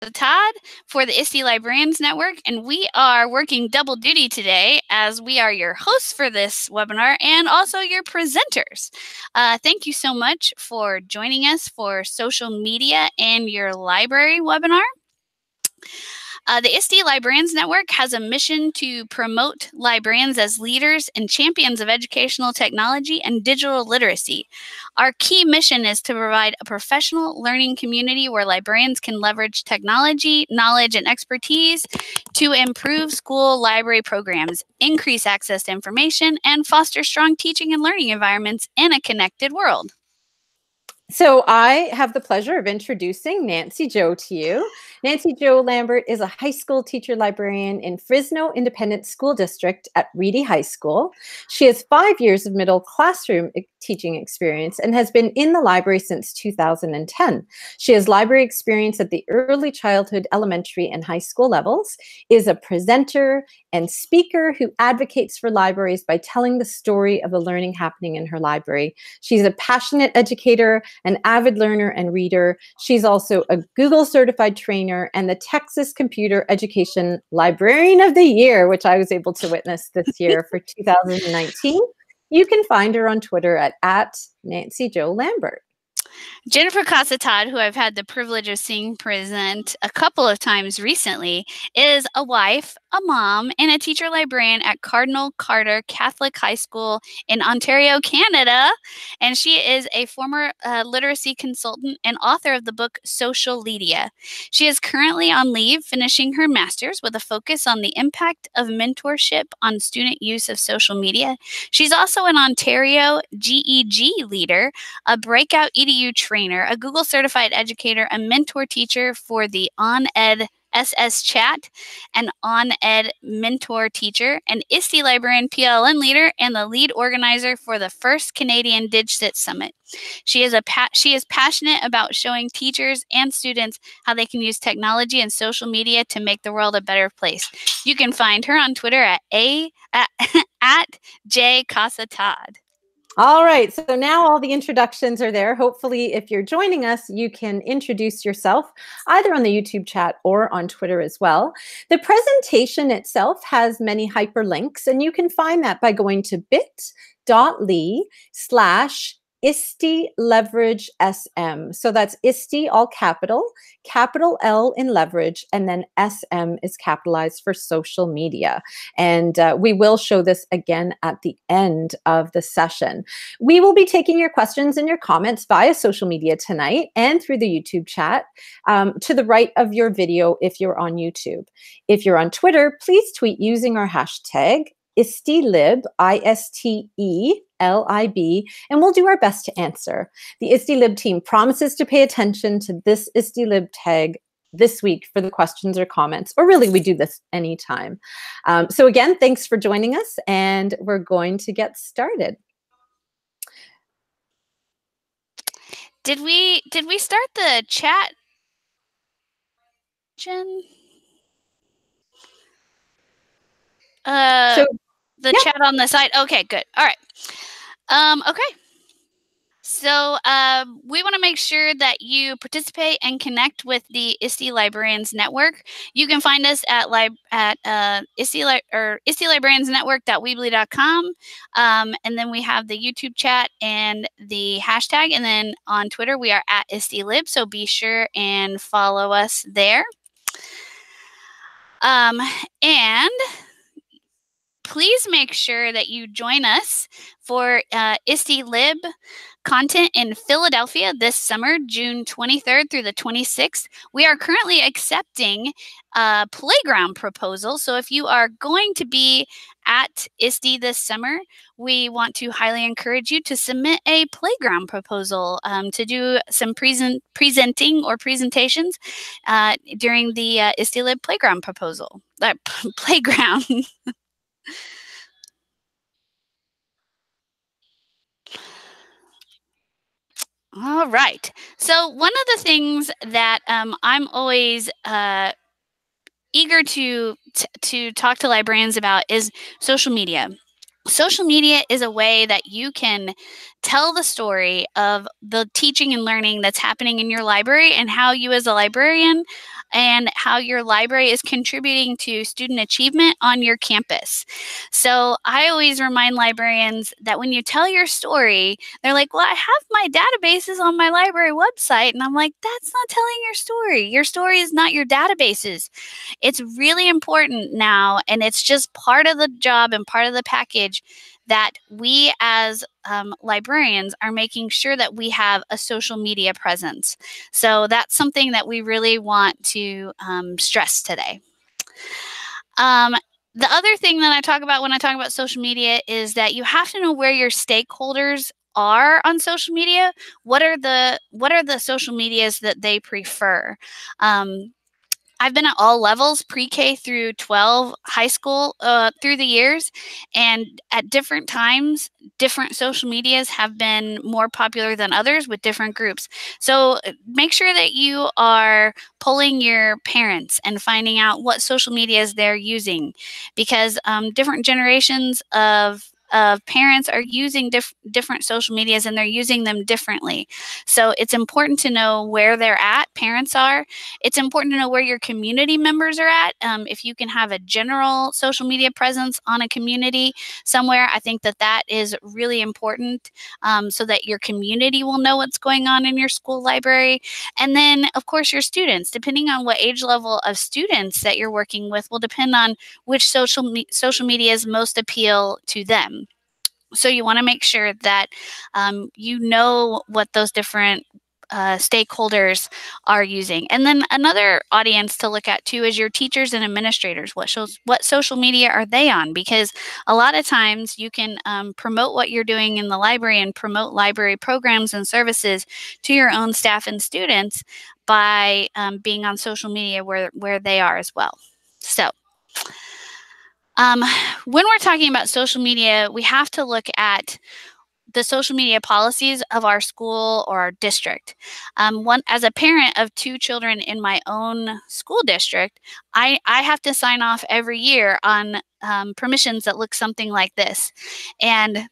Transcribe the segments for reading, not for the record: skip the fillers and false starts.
Todd for the ISTE Librarians Network, and we are working double duty today as we are your hosts for this webinar and also your presenters. Thank you so much for joining us for social media and your library webinar. The ISTE Librarians Network has a mission to promote librarians as leaders and champions of educational technology and digital literacy. Our key mission is to provide a professional learning community where librarians can leverage technology, knowledge, and expertise to improve school library programs, increase access to information, and foster strong teaching and learning environments in a connected world. So I have the pleasure of introducing Nancy Jo to you. Nancy Jo Lambert is a high school teacher librarian in Fresno Independent School District at Reedy High School. She has 5 years of middle classroom teaching experience and has been in the library since 2010. She has library experience at the early childhood, elementary, and high school levels, is a presenter and speaker who advocates for libraries by telling the story of the learning happening in her library. She's a passionate educator, an avid learner and reader. She's also a Google certified trainer and the Texas Computer Education Librarian of the Year, which I was able to witness this year for 2019. You can find her on Twitter at Nancy Jo Lambert. Jennifer Todd, who I've had the privilege of seeing present a couple of times recently, is a wife, a mom, and a teacher librarian at Cardinal Carter Catholic High School in Ontario, Canada. And she is a former literacy consultant and author of the book Social Media. She is currently on leave, finishing her master's with a focus on the impact of mentorship on student use of social media. She's also an Ontario GEG leader, a breakout EDU trainer, a Google certified educator, a mentor teacher for the OnEd SS Chat, an OnEd mentor teacher, an ISTE librarian PLN leader, and the lead organizer for the first Canadian DigCit Summit. She is passionate about showing teachers and students how they can use technology and social media to make the world a better place. You can find her on Twitter at J Casa Todd. All right, so now all the introductions are there. Hopefully, if you're joining us, you can introduce yourself either on the YouTube chat or on Twitter as well. The presentation itself has many hyperlinks, and you can find that by going to bit.ly/ISTE Leverage SM. So that's ISTE, all capital L in leverage, and then SM is capitalized for social media. And we will show this again at the end of the session. We will be taking your questions and your comments via social media tonight and through the YouTube chat to the right of your video if you're on YouTube. If you're on Twitter, please tweet using our hashtag ISTELIB, ISTELIB, and we'll do our best to answer. The ISTELIB team promises to pay attention to this ISTELIB tag this week for the questions or comments, or really we do this anytime. So again, thanks for joining us, and we're going to get started. Did we start the chat, Jen? The chat on the side. Okay, good. All right. Okay. So we want to make sure that you participate and connect with the ISTE Librarians Network. You can find us at istelibrariansnetwork.weebly.com. And then we have the YouTube chat and the hashtag. And then on Twitter, we are at istelib. So be sure and follow us there. And please make sure that you join us for ISTELIB content in Philadelphia this summer, June 23rd through the 26th. We are currently accepting playground proposals. So if you are going to be at ISTE this summer, we want to highly encourage you to submit a playground proposal to do some presenting or presentations during the ISTELIB playground proposal. Playground. All right. So one of the things that I'm always eager to talk to librarians about is social media. Social media is a way that you can tell the story of the teaching and learning that's happening in your library and how you as a librarian and how your library is contributing to student achievement on your campus. So I always remind librarians that when you tell your story, they're like, well, I have my databases on my library website. And I'm like, that's not telling your story. Your story is not your databases. It's really important now, and it's just part of the job and part of the package that we as librarians are making sure that we have a social media presence. So that's something that we really want to stress today. The other thing that I talk about when I talk about social media is that you have to know where your stakeholders are on social media. What are the social medias that they prefer? I've been at all levels, pre-K through 12, high school, through the years, and at different times, different social medias have been more popular than others with different groups. So make sure that you are polling your parents and finding out what social medias they're using, because different generations of parents are using different social medias, and they're using them differently. So it's important to know where they're at, parents are. It's important to know where your community members are at. If you can have a general social media presence on a community somewhere, I think that that is really important, so that your community will know what's going on in your school library. And then, of course, your students, depending on what age level of students that you're working with, will depend on which social medias most appeal to them. So you want to make sure that you know what those different stakeholders are using. And then another audience to look at too is your teachers and administrators. What social media are they on? Because a lot of times you can promote what you're doing in the library and promote library programs and services to your own staff and students by being on social media where they are as well. So when we're talking about social media, we have to look at the social media policies of our school or our district. As a parent of 2 children in my own school district, I have to sign off every year on permissions that look something like this. And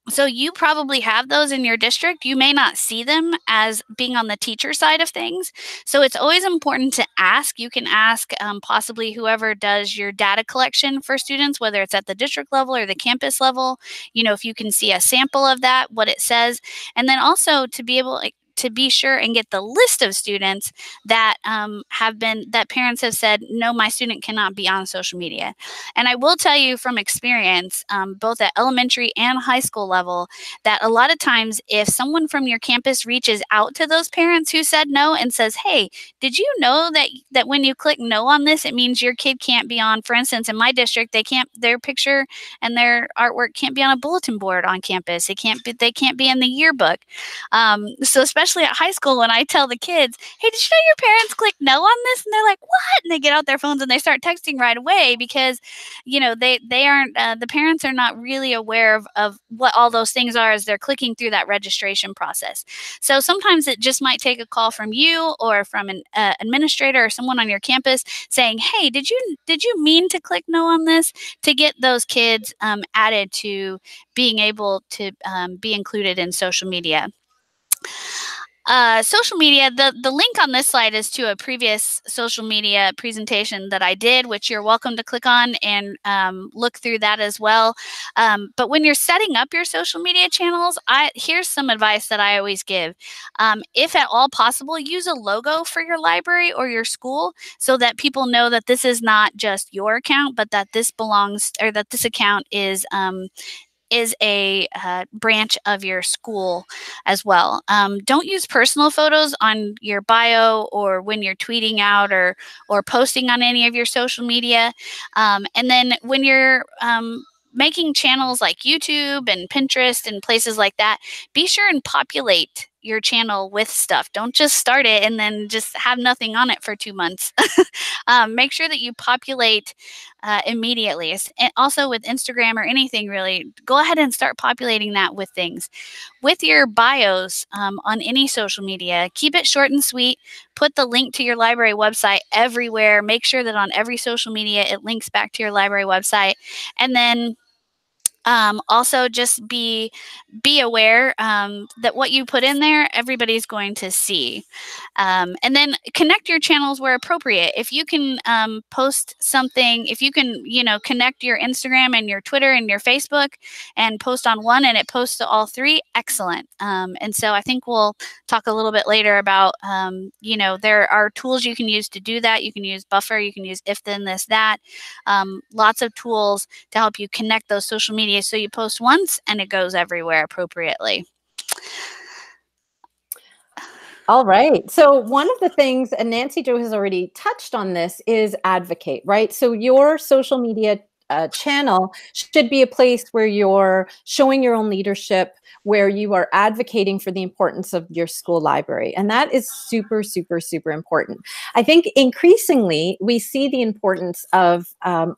so you probably have those in your district. You may not see them as being on the teacher side of things. So it's always important to ask. You can ask possibly whoever does your data collection for students, whether it's at the district level or the campus level, if you can see a sample of that, what it says. And then also to be able to be sure and get the list of students that that parents have said, no, my student cannot be on social media. And I will tell you from experience, both at elementary and high school level, that a lot of times if someone from your campus reaches out to those parents who said no and says, hey, did you know that when you click no on this, it means your kid can't be on, for instance, in my district, their picture and their artwork can't be on a bulletin board on campus. They can't be in the yearbook. So especially at high school, when I tell the kids, hey, did you know your parents click no on this? And they're like, what? And they get out their phones and they start texting right away, because they aren't, the parents are not really aware of what all those things are as they're clicking through that registration process. So sometimes it just might take a call from you or from an administrator or someone on your campus saying, hey, did you mean to click no on this, to get those kids added to being able to be included in social media. Social media, the link on this slide is to a previous social media presentation that I did, which you're welcome to click on and look through that as well. But when you're setting up your social media channels, here's some advice that I always give. If at all possible, use a logo for your library or your school so that people know that this is not just your account, but that this belongs, or that this account is a branch of your school as well. Don't use personal photos on your bio or when you're tweeting out or posting on any of your social media. And then when you're making channels like YouTube and Pinterest and places like that, be sure and populate your channel with stuff. Don't just start it and then just have nothing on it for 2 months. Make sure that you populate immediately. And also with Instagram or anything really, go ahead and start populating that with things. With your bios on any social media, keep it short and sweet. Put the link to your library website everywhere. Make sure that on every social media it links back to your library website. And then Also, just be aware that what you put in there, everybody's going to see. And then connect your channels where appropriate. If you can post something, if you can, connect your Instagram and your Twitter and your Facebook and post on one and it posts to all three, excellent. And so I think we'll talk a little bit later about, there are tools you can use to do that. You can use Buffer, you can use if, then, this, that. Lots of tools to help you connect those social media so you post once and it goes everywhere appropriately. All right. So one of the things, and Nancy Jo has already touched on this, is advocate, right? So your social media channel should be a place where you're showing your own leadership, where you are advocating for the importance of your school library. And that is super, super, super important. I think increasingly we see the importance of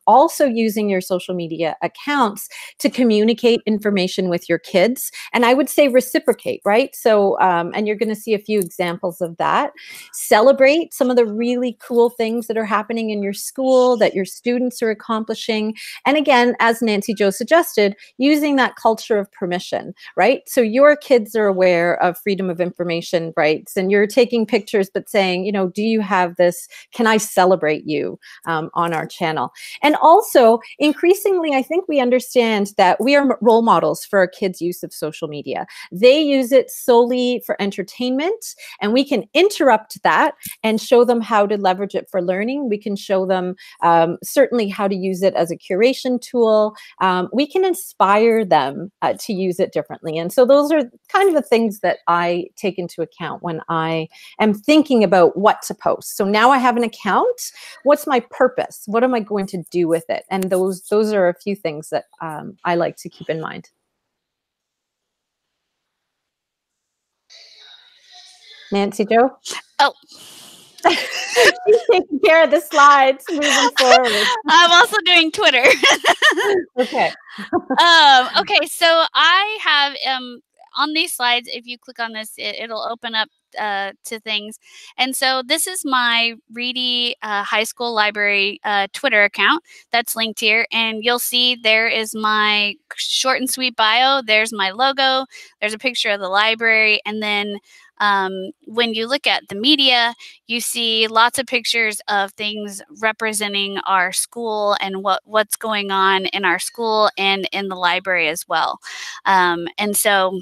also using your social media accounts to communicate information with your kids. And I would say reciprocate, right? So, and you're going to see a few examples of that. Celebrate some of the really cool things that are happening in your school, that your students are accomplishing. And again, as Nancy Jo suggested, using that culture of permission, right? So your kids are aware of freedom of information rights, and you're taking pictures, but saying, do you have this? Can I celebrate you on our channel? And also, increasingly, I think we understand that we are role models for our kids' use of social media. They use it solely for entertainment, and we can interrupt that and show them how to leverage it for learning. We can show them certainly how to use it as a curation tool. We can inspire them to use it differently. And so those are kind of the things that I take into account when I am thinking about what to post. So now I have an account. What's my purpose? What am I going to do with it? And those are a few things that I like to keep in mind. Nancy Jo? Oh. She's taking care of the slides moving forward. I'm also doing Twitter. Okay. Okay, so I have on these slides, if you click on this, it'll open up to things. And so this is my Reedy High School Library Twitter account that's linked here. And you'll see there is my short and sweet bio. There's my logo. There's a picture of the library. And then when you look at the media, you see lots of pictures of things representing our school and what's going on in our school and in the library as well. And so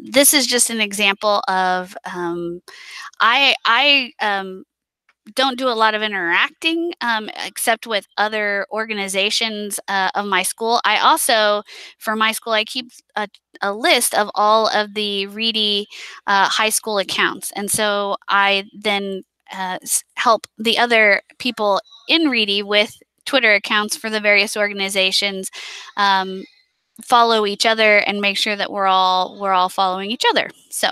this is just an example of I don't do a lot of interacting except with other organizations of my school. I also, for my school, I keep a list of all of the Reedy high school accounts. And so I then help the other people in Reedy with Twitter accounts for the various organizations, follow each other and make sure that we're all following each other. So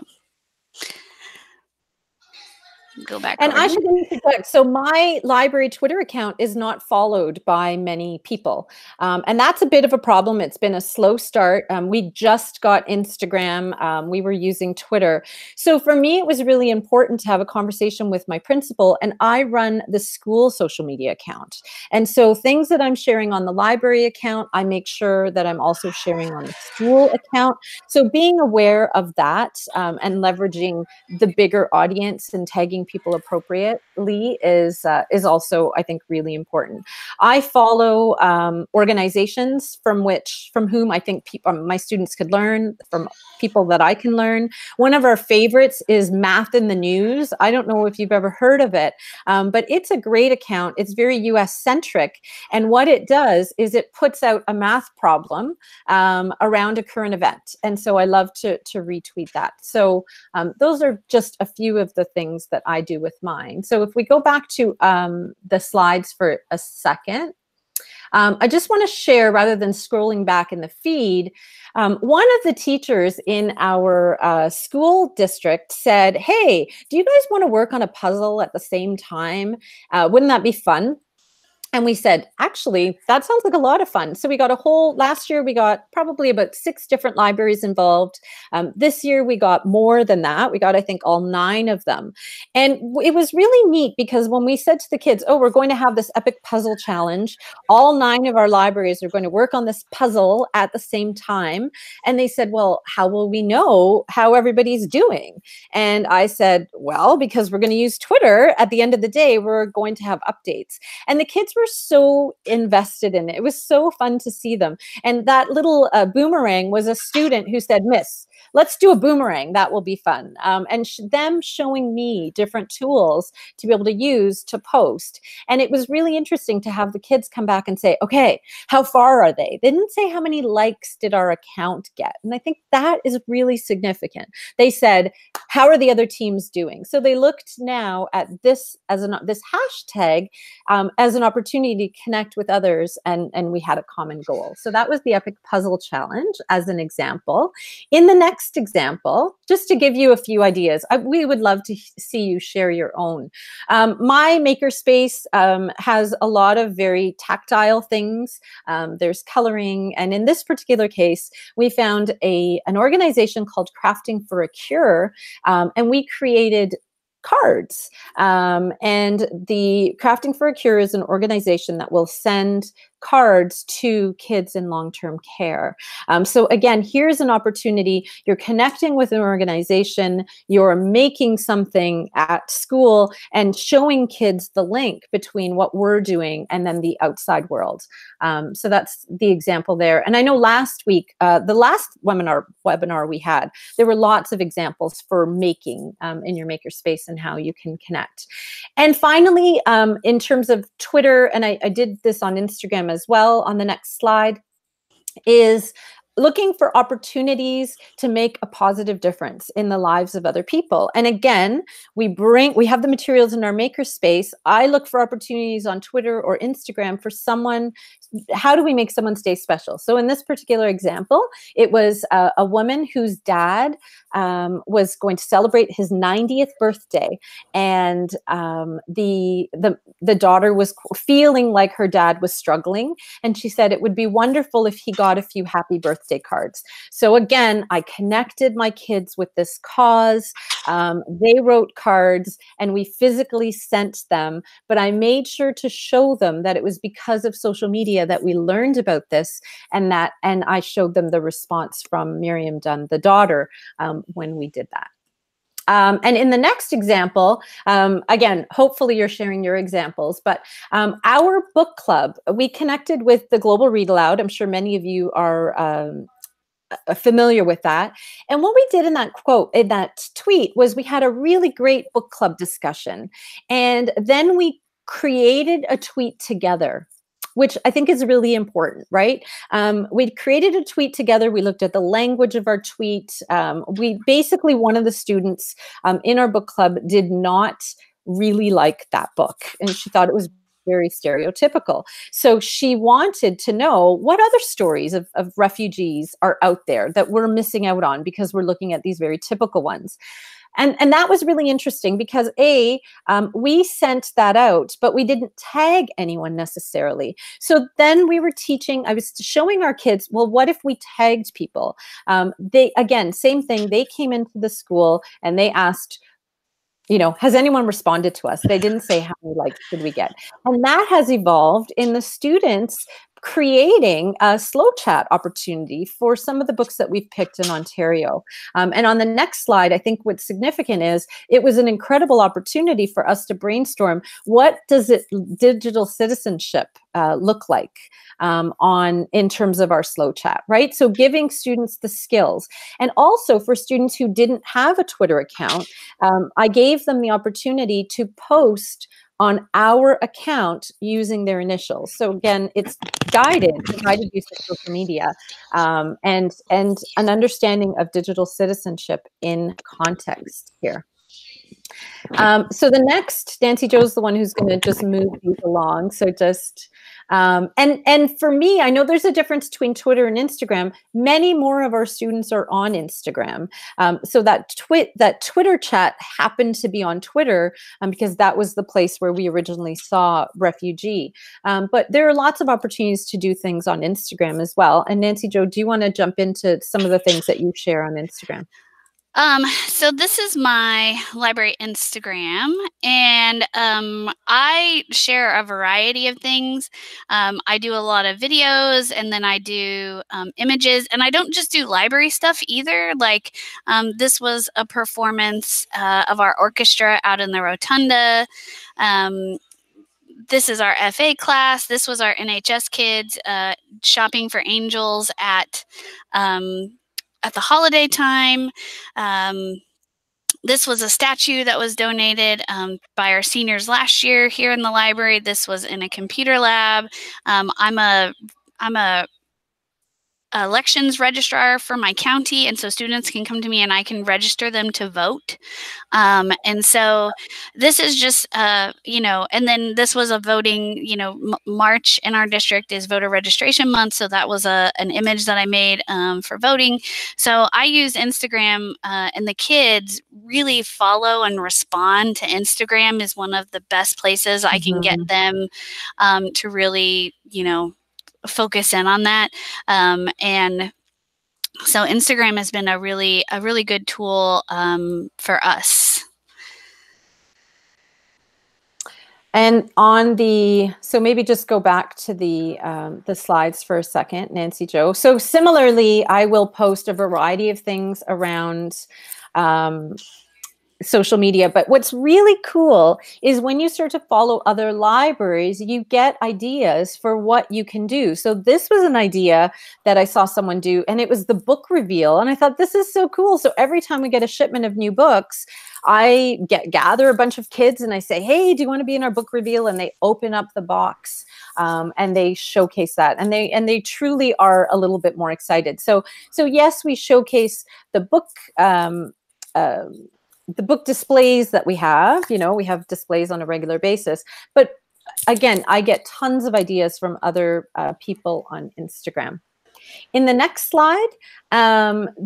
go back. And I should interject. So my library Twitter account is not followed by many people. And that's a bit of a problem. It's been a slow start. We just got Instagram. We were using Twitter. So for me, it was really important to have a conversation with my principal, and I run the school social media account. And so things that I'm sharing on the library account, I make sure that I'm also sharing on the school account. So being aware of that and leveraging the bigger audience and tagging people appropriately is also, I think, really important. I follow organizations from whom I think my students could learn, from people that I can learn. One of our favorites is Math in the News. I don't know if you've ever heard of it, but it's a great account. It's very US centric. And what it does is it puts out a math problem around a current event. And so I love to retweet that. So those are just a few of the things that I do with mine. So if we go back to the slides for a second, I just want to share, rather than scrolling back in the feed, one of the teachers in our school district said, "Hey, do you guys want to work on a puzzle at the same time? Wouldn't that be fun?" And we said, actually, that sounds like a lot of fun. So we got last year we got probably about 6 different libraries involved. This year we got more than that. We got, I think, all 9 of them. And it was really neat because when we said to the kids, oh, we're going to have this epic puzzle challenge, all 9 of our libraries are going to work on this puzzle at the same time. And they said, well, how will we know how everybody's doing? And I said, well, because we're going to use Twitter. At the end of the day, we're going to have updates. And the kids were so invested in it. It was so fun to see them. And that little boomerang was a student who said, Miss, let's do a boomerang. That will be fun. And them showing me different tools to be able to use to post. And it was really interesting to have the kids come back and say, okay, how far are they? They didn't say how many likes did our account get. And I think that is really significant. They said, how are the other teams doing? So they looked now at this as this hashtag as an opportunity to connect with others, and we had a common goal. So that was the Epic Puzzle Challenge as an example. In the next example, just to give you a few ideas, we would love to see you share your own. My makerspace has a lot of very tactile things. There's coloring, and in this particular case, we found an organization called Crafting for a Cure, and we created cards. And the Crafting for a Cure is an organization that will send cards to kids in long-term care. So again, here's an opportunity. You're connecting with an organization, you're making something at school and showing kids the link between what we're doing and then the outside world. So that's the example there. And I know last week, the last webinar we had, there were lots of examples for making in your makerspace and how you can connect. And finally, in terms of Twitter, and I did this on Instagram as well on the next slide, is looking for opportunities to make a positive difference in the lives of other people. And again, we have the materials in our makerspace. I look for opportunities on Twitter or Instagram for someone. How do we make someone stay special? So in this particular example, it was a woman whose dad was going to celebrate his 90th birthday. And the daughter was feeling like her dad was struggling. And she said it would be wonderful if he got a few happy birthday cards. So again, I connected my kids with this cause. They wrote cards and we physically sent them, but I made sure to show them that it was because of social media that we learned about this, and I showed them the response from Miriam Dunn, the daughter, when we did that. And in the next example, again, hopefully you're sharing your examples, but our book club, we connected with the Global Read Aloud. I'm sure many of you are familiar with that. And what we did in that tweet was we had a really great book club discussion. And then we created a tweet together, which I think is really important, right? We created a tweet together. We looked at the language of our tweet. One of the students in our book club did not really like that book, and she thought it was very stereotypical. So she wanted to know what other stories of refugees are out there that we're missing out on because we're looking at these very typical ones. And that was really interesting because we sent that out, but we didn't tag anyone necessarily. So then I was showing our kids, well, what if we tagged people? Again, same thing. They came into the school and they asked, has anyone responded to us? They didn't say how many likes did we get. And that has evolved in the students creating a slow chat opportunity for some of the books that we've picked in Ontario. And on the next slide, I think what's significant is it was an incredible opportunity for us to brainstorm, what does digital citizenship look like in terms of our slow chat, right? So giving students the skills. And also for students who didn't have a Twitter account, I gave them the opportunity to post on our account using their initials. So again, it's guided use of social media, and an understanding of digital citizenship in context here. So the next, Nancy Jo's the one who's going to just move these along. So just And for me, I know there's a difference between Twitter and Instagram. Many more of our students are on Instagram. So that Twitter chat happened to be on Twitter because that was the place where we originally saw Refugee. But there are lots of opportunities to do things on Instagram as well. And Nancy Jo, do you want to jump into some of the things that you share on Instagram? So this is my library Instagram, and I share a variety of things. I do a lot of videos, and then I do images, and I don't just do library stuff either. Like this was a performance of our orchestra out in the rotunda. This is our FA class. This was our NHS kids shopping for angels at the holiday time. This was a statue that was donated by our seniors last year here in the library. This was in a computer lab. I'm a elections registrar for my county, and so students can come to me and I can register them to vote. And so this is just, and then this was a voting, March in our district is voter registration month. So that was an image that I made for voting. So I use Instagram, and the kids really follow and respond to Instagram is one of the best places I can get them to really, focus in on that. And so Instagram has been a really good tool for us. And so maybe just go back to the slides for a second, Nancy Jo. So similarly, I will post a variety of things around social media. But what's really cool is when you start to follow other libraries, you get ideas for what you can do. So this was an idea that I saw someone do, and it was the book reveal. And I thought, this is so cool. So every time we get a shipment of new books, I gather a bunch of kids and I say, hey, do you want to be in our book reveal? And they open up the box and they showcase that. And they truly are a little bit more excited. So yes, we showcase the book displays that we have. We have displays on a regular basis. But again, I get tons of ideas from other people on Instagram. In the next slide,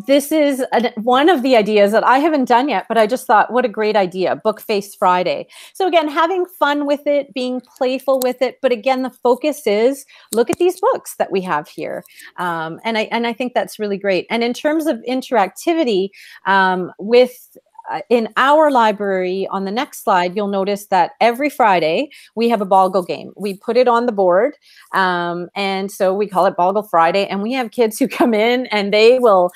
this is one of the ideas that I haven't done yet, but I just thought, what a great idea, Book Face Friday. So again, having fun with it, being playful with it, but again, the focus is, look at these books that we have here. And I think that's really great. And in terms of interactivity, in our library, on the next slide, you'll notice that every Friday we have a Boggle game. We put it on the board, and so we call it Boggle Friday. And we have kids who come in and they will,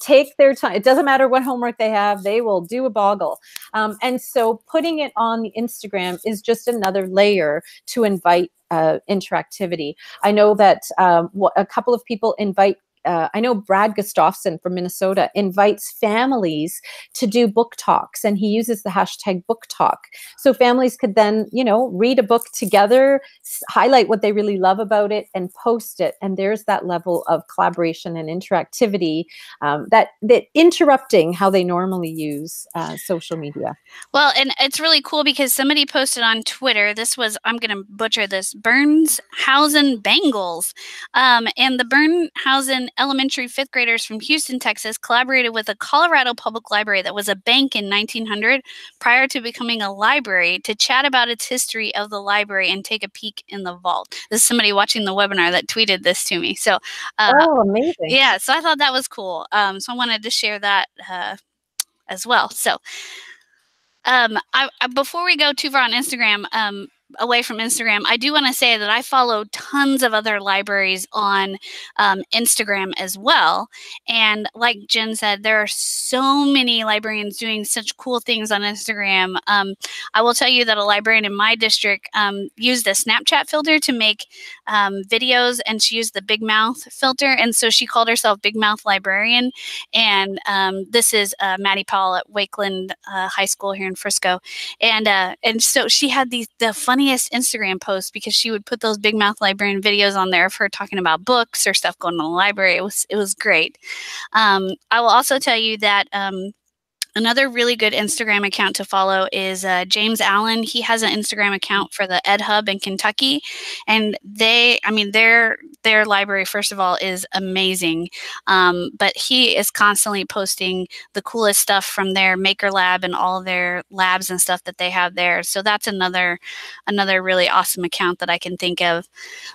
take their time. It doesn't matter what homework they have; they will do a Boggle. And so putting it on the Instagram is just another layer to invite interactivity. I know that a couple of people invite. I know Brad Gustafson from Minnesota invites families to do book talks, and he uses the hashtag book talk. So families could then, read a book together, highlight what they really love about it, and post it. And there's that level of collaboration and interactivity that interrupting how they normally use social media. Well, and it's really cool because somebody posted on Twitter, this was, I'm going to butcher this, Burnshausen Bengals. And the Burnshausen elementary fifth graders from Houston, Texas, collaborated with a Colorado public library that was a bank in 1900 prior to becoming a library to chat about its history of the library and take a peek in the vault. This is somebody watching the webinar that tweeted this to me. So, oh, amazing. Yeah, so I thought that was cool. So I wanted to share that as well. So before we go too far on Instagram, away from Instagram, I do want to say that I follow tons of other libraries on Instagram as well. And like Jen said, there are so many librarians doing such cool things on Instagram. I will tell you that a librarian in my district used a Snapchat filter to make videos, and she used the Big Mouth filter. And so she called herself Big Mouth Librarian. And this is Maddie Powell at Wakeland High School here in Frisco. And so she had the funniest Instagram posts because she would put those Big Mouth Librarian videos on there of her talking about books or stuff going on in the library. It was great. I will also tell you that Another really good Instagram account to follow is James Allen. He has an Instagram account for the Ed Hub in Kentucky, and their library, first of all, is amazing. But he is constantly posting the coolest stuff from their Maker Lab and all their labs and stuff that they have there. So that's another really awesome account that I can think of.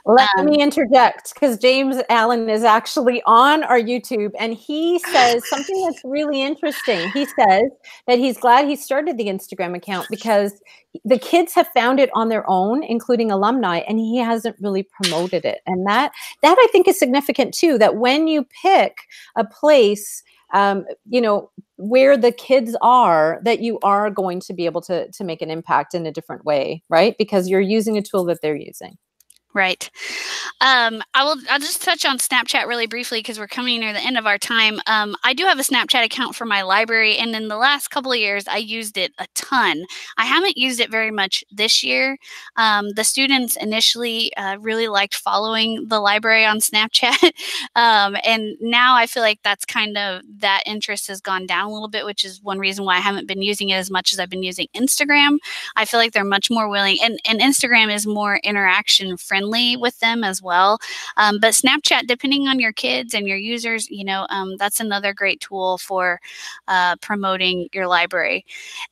Let me interject, because James Allen is actually on our YouTube, and he says something that's really interesting. He says that he's glad he started the Instagram account because the kids have found it on their own, including alumni, and he hasn't really promoted it. And that I think is significant too, that when you pick a place, you know, where the kids are, that you are going to be able to make an impact in a different way, right? Because you're using a tool that they're using. Right. I'll just touch on Snapchat really briefly because we're coming near the end of our time. I do have a Snapchat account for my library, and in the last couple of years, I used it a ton. I haven't used it very much this year. The students initially really liked following the library on Snapchat, and now I feel like that's kind of, that interest has gone down a little bit, which is one reason why I haven't been using it as much as I've been using Instagram. I feel like they're much more willing, and Instagram is more interaction friendly with them as well. But Snapchat, depending on your kids and your users, you know, that's another great tool for promoting your library.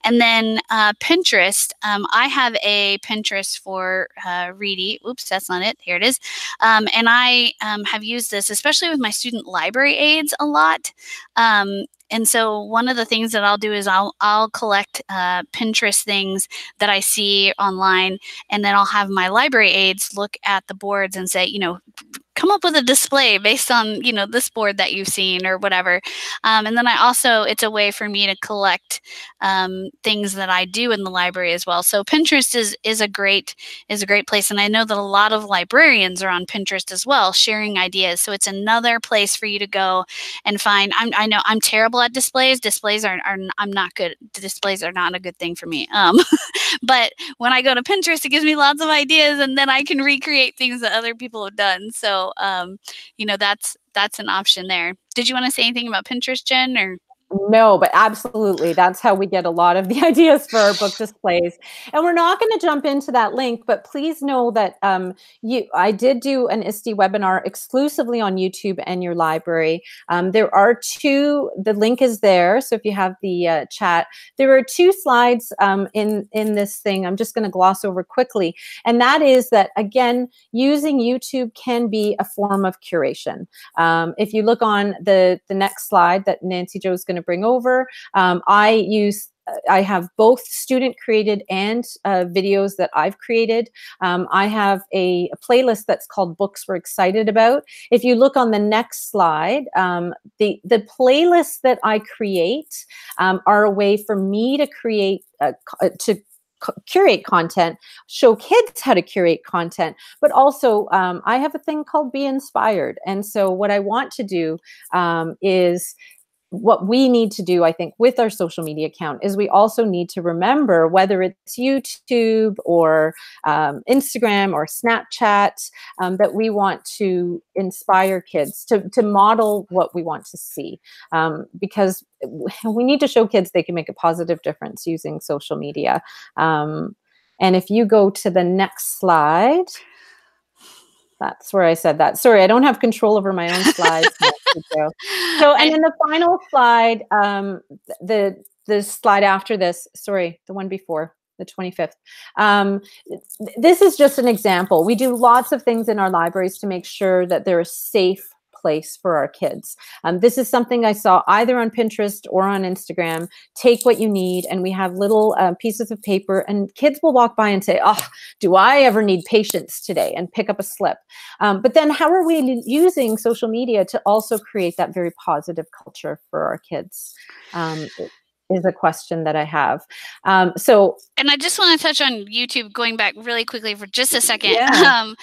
And then Pinterest. I have a Pinterest for Reedy. Oops, that's not it. Here it is. And I have used this, especially with my student library aides, a lot. And so one of the things that I'll do is I'll collect Pinterest things that I see online, and then I'll have my library aides look at the boards and say, you know, come up with a display based on, you know, this board that you've seen or whatever. And then I also, it's a way for me to collect things that I do in the library as well. So Pinterest is a great place. And I know that a lot of librarians are on Pinterest as well, sharing ideas. So it's another place for you to go and find. I know I'm terrible at displays. Displays are I'm not good. Displays are not a good thing for me. But when I go to Pinterest, it gives me lots of ideas, and then I can recreate things that other people have done. So, you know, that's an option there. Did you want to say anything about Pinterest, Jen, or? No, but absolutely. That's how we get a lot of the ideas for our book displays. And we're not going to jump into that link, but please know that I did do an ISTE webinar exclusively on YouTube and your library. There are two, the link is there. So if you have the chat, there are two slides in this thing. I'm just going to gloss over quickly. And that is that, again, using YouTube can be a form of curation. If you look on the next slide that Nancy Jo is going to bring over, I have both student created and videos that I've created. I have a playlist that's called Books We're Excited About. If you look on the next slide, the playlists that I create are a way for me to create curate content, show kids how to curate content, but also I have a thing called Be Inspired. And so what I want to do is, what we need to do, I think, with our social media account is we also need to remember, whether it's YouTube or Instagram or Snapchat, that we want to inspire kids to model what we want to see, because we need to show kids they can make a positive difference using social media. And if you go to the next slide, that's where I said that. Sorry, I don't have control over my own slides. So, and then the final slide, the slide after this, sorry, the one before, the 25th. This is just an example. We do lots of things in our libraries to make sure that they're a safe place for our kids. This is something I saw either on Pinterest or on Instagram. Take what you need, and we have little pieces of paper, and kids will walk by and say, oh, do I ever need patience today, and pick up a slip. But then how are we using social media to also create that very positive culture for our kids? Is a question that I have. And I just want to touch on YouTube, going back really quickly for just a second. Yeah.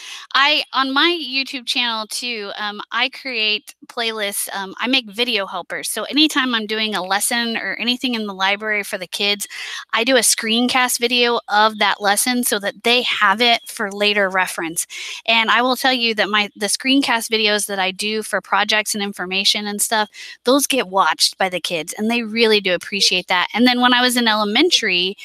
On my YouTube channel too, I create playlists. I make video helpers. So anytime I'm doing a lesson or anything in the library for the kids, I do a screencast video of that lesson so that they have it for later reference. And I will tell you that the screencast videos that I do for projects and information and stuff, those get watched by the kids, and they really do appreciate appreciate that. And then when I was in elementary,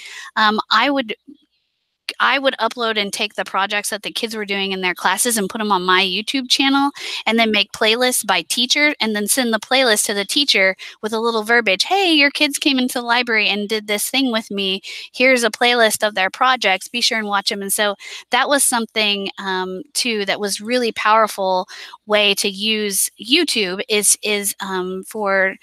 I would upload and take the projects that the kids were doing in their classes and put them on my YouTube channel, and then make playlists by teacher, and then send the playlist to the teacher with a little verbiage. Hey, your kids came into the library and did this thing with me. Here's a playlist of their projects. Be sure and watch them. And so that was something too that was really powerful way to use YouTube is for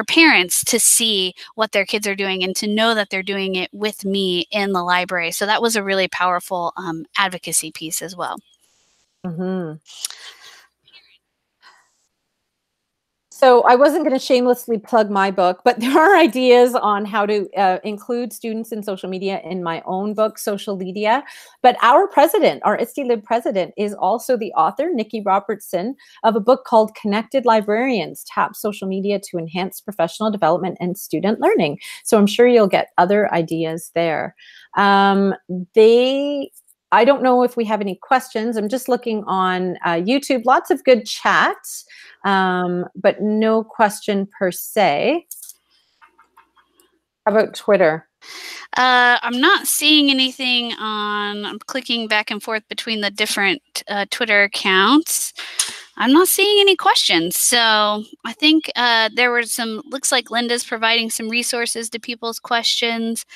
parents to see what their kids are doing and to know that they're doing it with me in the library. So that was a really powerful advocacy piece as well. Mm-hmm. So I wasn't going to shamelessly plug my book, but there are ideas on how to include students in social media in my own book, Social Media. But our president, our ISTE president, is also the author, Nikki Robertson, of a book called Connected Librarians, Tap Social Media to Enhance Professional Development and Student Learning. So I'm sure you'll get other ideas there. I don't know if we have any questions. I'm just looking on YouTube. Lots of good chats, but no question per se. How about Twitter? I'm not seeing anything I'm clicking back and forth between the different Twitter accounts. I'm not seeing any questions. So I think there were looks like Linda's providing some resources to people's questions.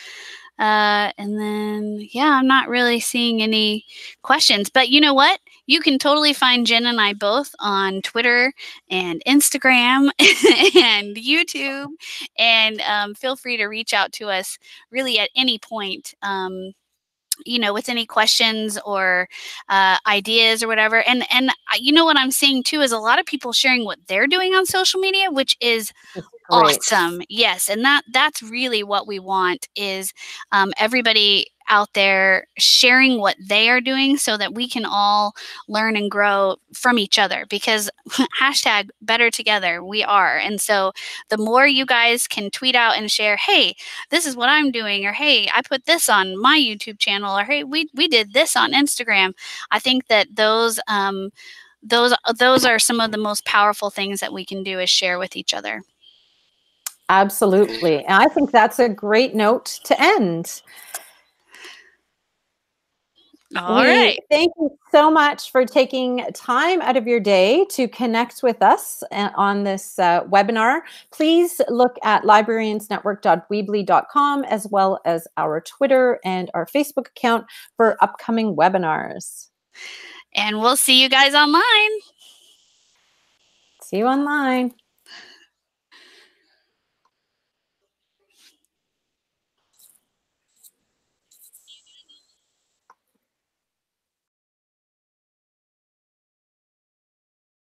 And then, yeah, I'm not really seeing any questions. But you know what? You can totally find Jen and I both on Twitter and Instagram and YouTube. And feel free to reach out to us really at any point. With any questions or ideas or whatever. And you know what I'm seeing too is a lot of people sharing what they're doing on social media, which is awesome. Yes. And that's really what we want is everybody out there sharing what they are doing so that we can all learn and grow from each other, because hashtag better together we are. And so the more you guys can tweet out and share, hey, this is what I'm doing, or hey, I put this on my YouTube channel, or hey, we did this on Instagram. I think that those are some of the most powerful things that we can do is share with each other. Absolutely. And I think that's a great note to end. All right. Thank you so much for taking time out of your day to connect with us on this webinar. Please look at librariansnetwork.weebly.com as well as our Twitter and our Facebook account for upcoming webinars. And we'll see you guys online. See you online.